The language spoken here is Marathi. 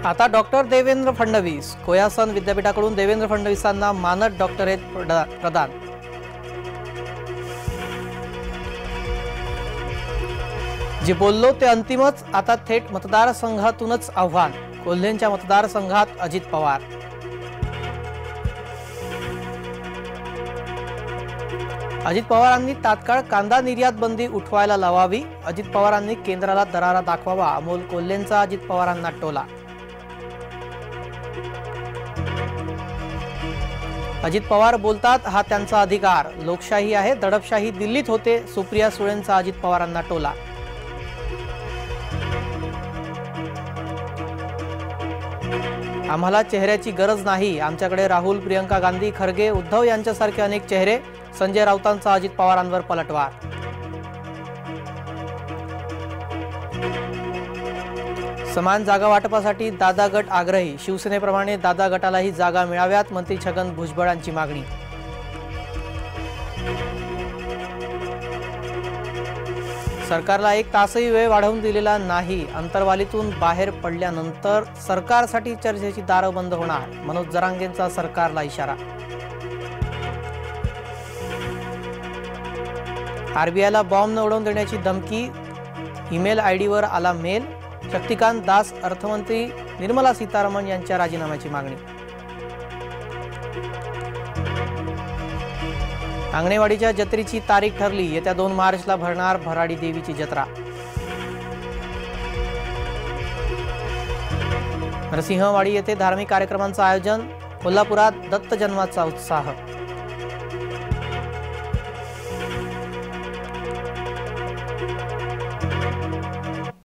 आता डॉक्टर देवेंद्र फडणवीस कोयासन विद्यापीठाकडून देवेंद्र फडणवीसांना मानद डॉक्टरेट प्रदान। जे बोललो ते अंतिमच, आता थेट मतदारसंघातूनच आव्हान। कोल्हेंच्या मतदारसंघात अजित पवार। अजित पवारांनी तात्काळ कांदा निर्यात बंदी उठवायला लावावी। अजित पवारांनी केंद्राला दरारा दाखवावा। अमोल कोल्हेंचा अजित पवारांना टोला। अजित पवार बोलतात, हा त्यांचा अधिकार। लोकशाही आहे, दडपशाही दिल्लीत होते। सुप्रिया सुळेंचा अजित पवारांना टोला। आम्हाला चेहऱ्याची गरज नाही, आमच्याकडे राहुल, प्रियंका गांधी, खरगे, उद्धव यांच्यासारखे अनेक चेहरे। संजय राऊतांचा अजित पवारांवर पलटवार। समान जागा वाटपासाठी दादा गट आग्रही। शिवसेनेप्रमाणे दादा गटालाही जागा मिळाव्यात, मंत्री छगन भुजबळांची मागणी। सरकारला एक तासही वेळ वाढवून दिलेला नाही। अंतर्वालीतून बाहेर पडल्यानंतर सरकारसाठी चर्चेची दारं बंद होणार। मनोज जरांगेंचा सरकारला इशारा। आरबीआयला बॉम्ब न उडवून देण्याची धमकी। ईमेल आयडीवर आला मेल। शक्तिकांत दास अर्थमंत्री निर्मला सीतारामन यांच्या राजीनाम्याची मागणी। आंगणेवाडीच्या जत्रेची तारीख ठरली। येत्या 2 मार्चला भरणार भराडी देवीची जत्रा। नरसिंहवाडी येथे धार्मिक कार्यक्रमांचं आयोजन। कोल्हापुरात दत्त जन्माचा उत्साह।